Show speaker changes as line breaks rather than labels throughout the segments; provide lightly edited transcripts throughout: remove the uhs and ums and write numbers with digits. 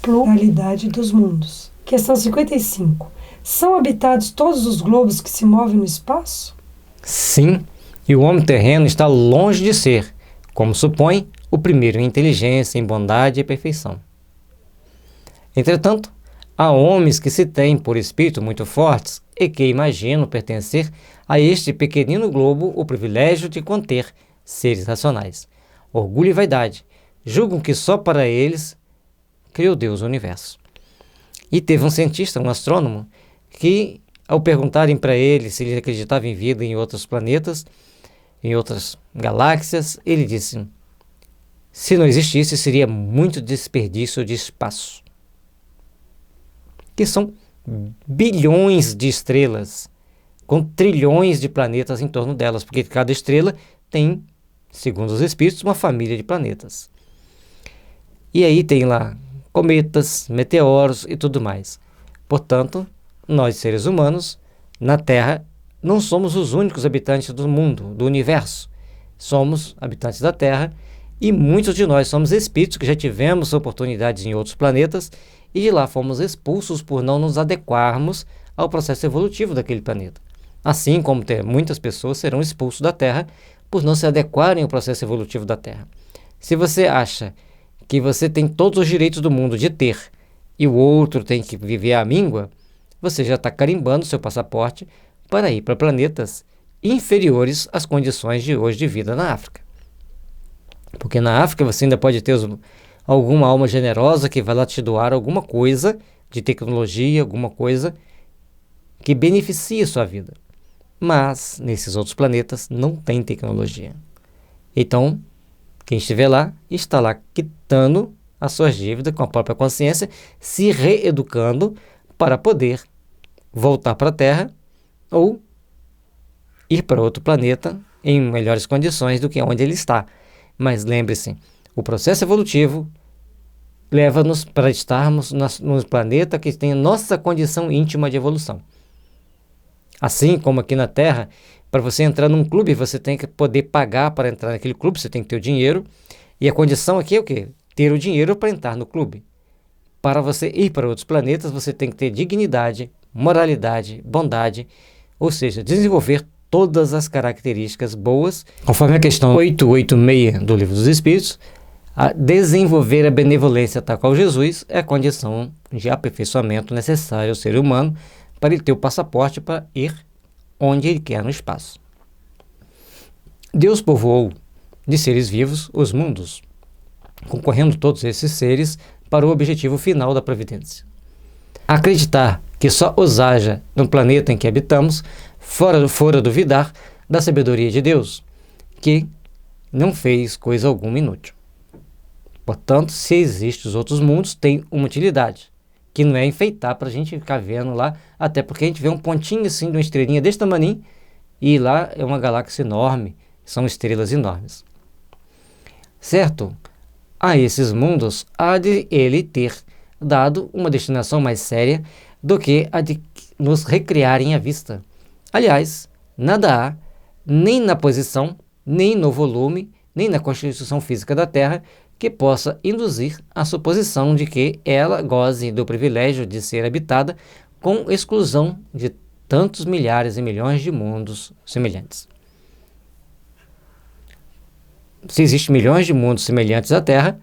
pluralidade dos mundos. Questão 55. São habitados todos os globos que se movem no espaço?
Sim, e o homem terreno está longe de ser, como supõe, o primeiro em inteligência, em bondade e perfeição. Entretanto, há homens que se têm por espírito muito fortes e que imaginam pertencer a este pequenino globo o privilégio de conter seres racionais. Orgulho e vaidade julgam que só para eles criou Deus o universo. E teve um cientista, um astrônomo, que ao perguntarem para ele se ele acreditava em vida em outros planetas, em outras galáxias, ele disse: se não existisse, seria muito desperdício de espaço. Que são bilhões de estrelas, com trilhões de planetas em torno delas, porque cada estrela tem, segundo os espíritos, uma família de planetas. E aí tem lá cometas, meteoros e tudo mais. Portanto, nós seres humanos, na Terra, não somos os únicos habitantes do mundo, do universo. Somos habitantes da Terra e muitos de nós somos espíritos que já tivemos oportunidades em outros planetas e de lá fomos expulsos por não nos adequarmos ao processo evolutivo daquele planeta. Assim como muitas pessoas serão expulsos da Terra por não se adequarem ao processo evolutivo da Terra. Se você acha que você tem todos os direitos do mundo de ter e o outro tem que viver à míngua, você já está carimbando seu passaporte para ir para planetas inferiores às condições de hoje de vida na África. Porque na África você ainda pode ter alguma alma generosa que vai lá te doar alguma coisa de tecnologia, alguma coisa que beneficie a sua vida. Mas nesses outros planetas não tem tecnologia. Então, quem estiver lá, está lá quitando as suas dívidas com a própria consciência, se reeducando para poder voltar para a Terra ou ir para outro planeta em melhores condições do que onde ele está. Mas lembre-se, o processo evolutivo leva-nos para estarmos no planeta que tem a nossa condição íntima de evolução. Assim como aqui na Terra, para você entrar num clube, você tem que poder pagar para entrar naquele clube, você tem que ter o dinheiro. E a condição aqui é o quê? Ter o dinheiro para entrar no clube. Para você ir para outros planetas, você tem que ter dignidade, moralidade, bondade, ou seja, desenvolver todas as características boas, conforme a questão 886 do Livro dos Espíritos. A desenvolver a benevolência tal qual Jesus é a condição de aperfeiçoamento necessária ao ser humano para ele ter o passaporte para ir onde ele quer no espaço. Deus povoou de seres vivos os mundos, concorrendo todos esses seres para o objetivo final da providência. Acreditar que só os haja no planeta em que habitamos, fora duvidar da sabedoria de Deus, que não fez coisa alguma inútil. Portanto, se existem os outros mundos, tem uma utilidade, que não é enfeitar para a gente ficar vendo lá, até porque a gente vê um pontinho assim de uma estrelinha desse tamanho, e lá é uma galáxia enorme, são estrelas enormes. Certo? A esses mundos há de ele ter dado uma destinação mais séria do que a de nos recriarem à vista. Aliás, nada há, nem na posição, nem no volume, nem na constituição física da Terra, que possa induzir a suposição de que ela goze do privilégio de ser habitada com exclusão de tantos milhares e milhões de mundos semelhantes. Se existem milhões de mundos semelhantes à Terra,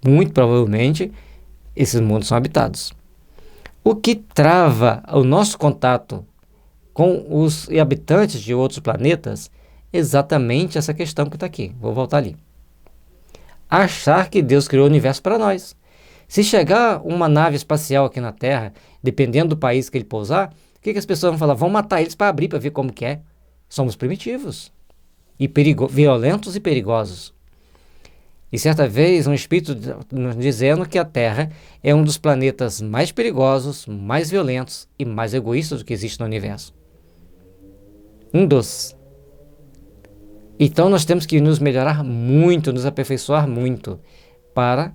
muito provavelmente esses mundos são habitados. O que trava o nosso contato com os habitantes de outros planetas é exatamente essa questão que está aqui. Vou voltar ali. Achar que Deus criou o universo para nós. Se chegar uma nave espacial aqui na Terra, dependendo do país que ele pousar, o que as pessoas vão falar? Vão matar eles para abrir, para ver como que é. Somos primitivos, e violentos e perigosos. E certa vez um espírito nos dizendo que a Terra é um dos planetas mais perigosos, mais violentos e mais egoístas do que existe no universo. Um dos. Então nós temos que nos melhorar muito, nos aperfeiçoar muito, para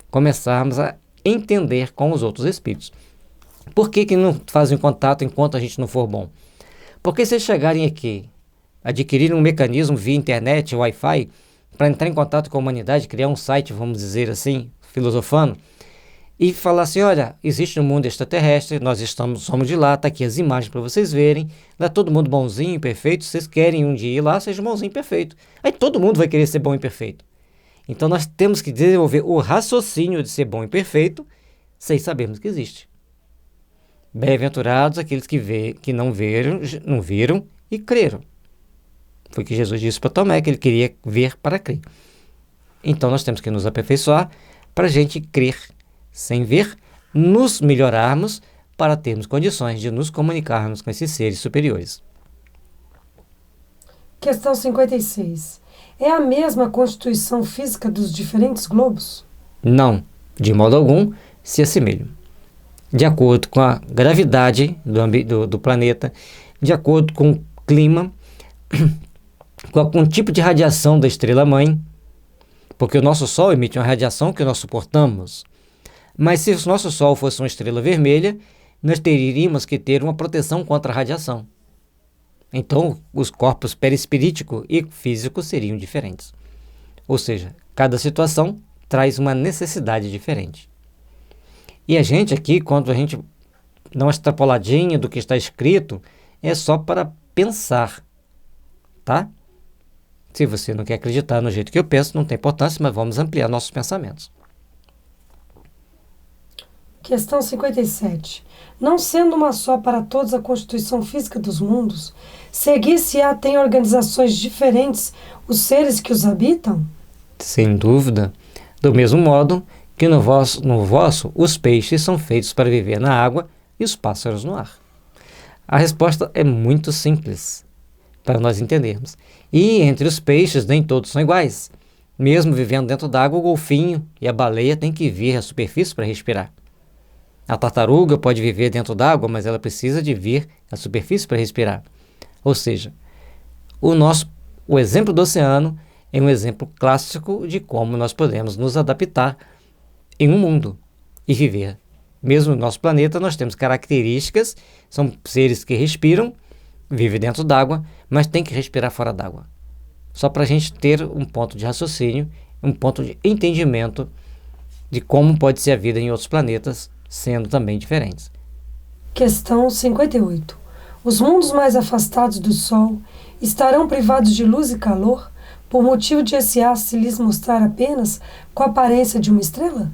começarmos a entender com os outros espíritos. Por que não fazem contato enquanto a gente não for bom? Porque se eles chegarem aqui, adquirirem um mecanismo via internet, Wi-Fi, para entrar em contato com a humanidade, criar um site, vamos dizer assim, filosofando, e falar assim, olha, existe um mundo extraterrestre, somos de lá, tá aqui as imagens para vocês verem, lá é todo mundo bonzinho, perfeito, vocês querem um dia ir lá, seja bonzinho e perfeito. Aí todo mundo vai querer ser bom e perfeito. Então nós temos que desenvolver o raciocínio de ser bom e perfeito, sem sabermos que existe. Bem-aventurados aqueles que não viram e creram. Foi o que Jesus disse para Tomé, que ele queria ver para crer. Então nós temos que nos aperfeiçoar para a gente crer sem ver, nos melhorarmos para termos condições de nos comunicarmos com esses seres superiores.
Questão 56. É a mesma constituição física dos diferentes globos?
Não, de modo algum, se assemelham. De acordo com a gravidade do planeta, de acordo com o clima, com o tipo de radiação da estrela-mãe, porque o nosso Sol emite uma radiação que nós suportamos. Mas se o nosso Sol fosse uma estrela vermelha, nós teríamos que ter uma proteção contra a radiação. Então, os corpos perispirítico e físico seriam diferentes. Ou seja, cada situação traz uma necessidade diferente. E a gente aqui, quando a gente dá uma extrapoladinha do que está escrito, é só para pensar, tá? Se você não quer acreditar no jeito que eu penso, não tem importância, mas vamos ampliar nossos pensamentos.
Questão 57. Não sendo uma só para todos a constituição física dos mundos, seguir-se-á tem organizações diferentes os seres que os habitam?
Sem dúvida. Do mesmo modo que no vosso os peixes são feitos para viver na água e os pássaros no ar. A resposta é muito simples para nós entendermos. E entre os peixes nem todos são iguais. Mesmo vivendo dentro d'água, o golfinho e a baleia têm que vir à superfície para respirar. A tartaruga pode viver dentro d'água, mas ela precisa de vir à superfície para respirar. Ou seja, o exemplo do oceano é um exemplo clássico de como nós podemos nos adaptar em um mundo e viver. Mesmo no nosso planeta, nós temos características, são seres que respiram, vivem dentro d'água, mas tem que respirar fora d'água. Só para a gente ter um ponto de raciocínio, um ponto de entendimento de como pode ser a vida em outros planetas, sendo também diferentes.
Questão 58. Os mundos mais afastados do Sol estarão privados de luz e calor por motivo de esse ar se lhes mostrar apenas com a aparência de uma estrela?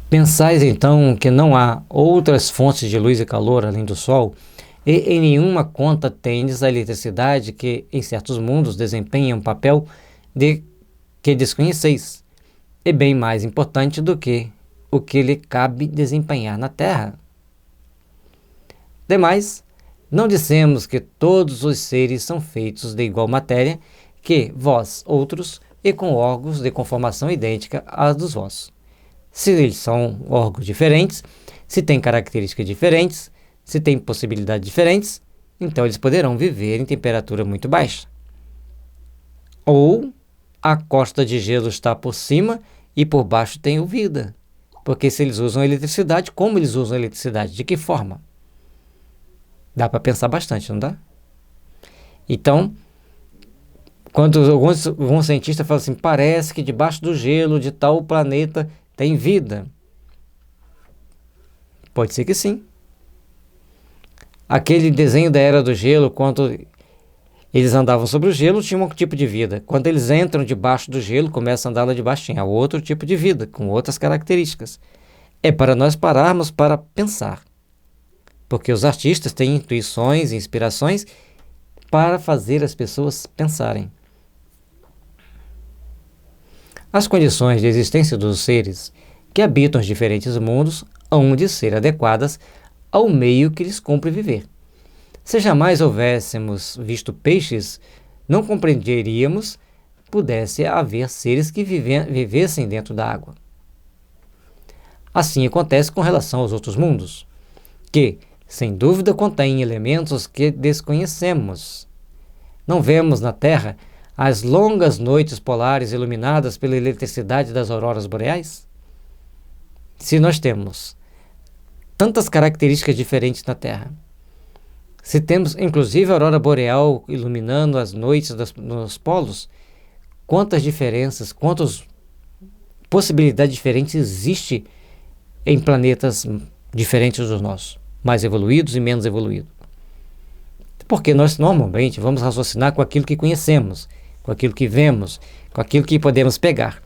Pensais então que não há outras fontes de luz e calor além do Sol, e em nenhuma conta tendes a eletricidade que em certos mundos desempenha um papel que desconheceis, e bem mais importante do que o que lhe cabe desempenhar na Terra. Demais, não dissemos que todos os seres são feitos de igual matéria que vós outros e com órgãos de conformação idêntica às dos vossos. Se eles são órgãos diferentes, se têm características diferentes, se têm possibilidades diferentes, então eles poderão viver em temperatura muito baixa. Ou a crosta de gelo está por cima e por baixo tem vida. Porque se eles usam eletricidade, como eles usam eletricidade? De que forma? Dá para pensar bastante, não dá? Então, quando alguns cientistas falam assim, parece que debaixo do gelo de tal planeta tem vida. Pode ser que sim. Aquele desenho da Era do Gelo, quando eles andavam sobre o gelo, tinha um tipo de vida. Quando eles entram debaixo do gelo, começam a andar lá debaixo, tinha outro tipo de vida, com outras características. É para nós pararmos para pensar. Porque os artistas têm intuições e inspirações para fazer as pessoas pensarem. As condições de existência dos seres que habitam os diferentes mundos hão de ser adequadas ao meio que lhes cumpre viver. Se jamais houvéssemos visto peixes, não compreenderíamos pudesse haver seres que vivessem dentro da água. Assim acontece com relação aos outros mundos, que, sem dúvida, contêm elementos que desconhecemos. Não vemos na Terra as longas noites polares iluminadas pela eletricidade das auroras boreais? Se nós temos tantas características diferentes na Terra, se temos inclusive a aurora boreal iluminando as noites nos polos, quantas diferenças, quantos possibilidade diferente existe em planetas diferentes dos nossos, mais evoluídos e menos evoluídos. Porque nós normalmente vamos raciocinar com aquilo que conhecemos, com aquilo que vemos, com aquilo que podemos pegar.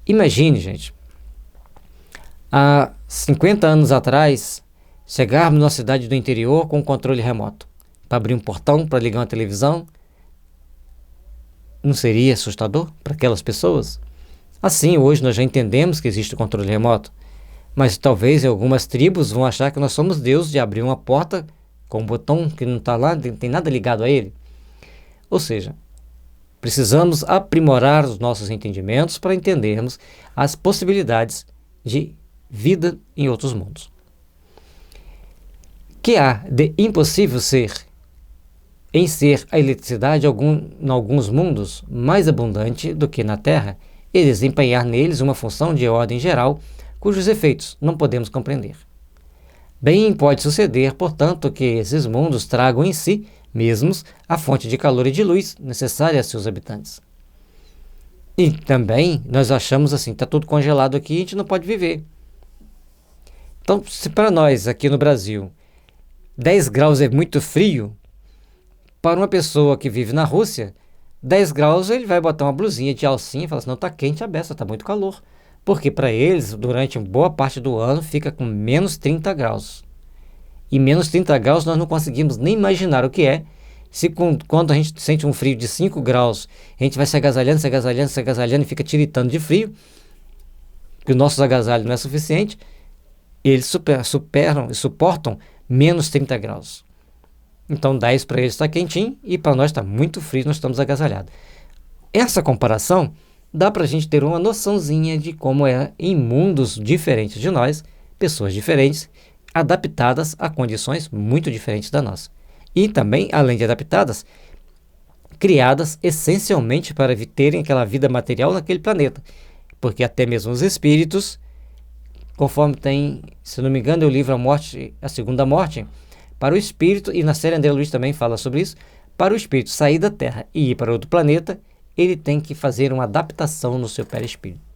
Imagine, gente, há 50 anos atrás, chegarmos numa cidade do interior com um controle remoto, para abrir um portão, para ligar uma televisão. Não seria assustador para aquelas pessoas? Assim, hoje nós já entendemos que existe o controle remoto, mas talvez algumas tribos vão achar que nós somos Deus de abrir uma porta com um botão que não está lá, não tem nada ligado a ele. Ou seja, precisamos aprimorar os nossos entendimentos para entendermos as possibilidades de vida em outros mundos. Que há de impossível em ser a eletricidade em alguns mundos mais abundante do que na Terra e desempenhar neles uma função de ordem geral cujos efeitos não podemos compreender. Bem pode suceder, portanto, que esses mundos tragam em si mesmos a fonte de calor e de luz necessária a seus habitantes. E também nós achamos assim, está tudo congelado aqui, a gente não pode viver. Então, se para nós aqui no Brasil 10 graus é muito frio, para uma pessoa que vive na Rússia, 10 graus ele vai botar uma blusinha de alcinha e falar assim, não, está quente a beça, está muito calor. Porque para eles, durante boa parte do ano, fica com menos 30 graus. E menos 30 graus nós não conseguimos nem imaginar o que é. Quando a gente sente um frio de 5 graus, a gente vai se agasalhando e fica tiritando de frio, que o nosso agasalho não é suficiente, eles superam e suportam menos 30 graus. Então 10 para eles está quentinho e para nós está muito frio, nós estamos agasalhados. Essa comparação dá para a gente ter uma noçãozinha de como é em mundos diferentes de nós, pessoas diferentes, adaptadas a condições muito diferentes da nossa. E também, além de adaptadas, criadas essencialmente para terem aquela vida material naquele planeta. Porque até mesmo os espíritos, conforme tem, se não me engano, é o livro A Segunda Morte, para o espírito, e na série André Luiz também fala sobre isso, para o espírito sair da Terra e ir para outro planeta, ele tem que fazer uma adaptação no seu perispírito.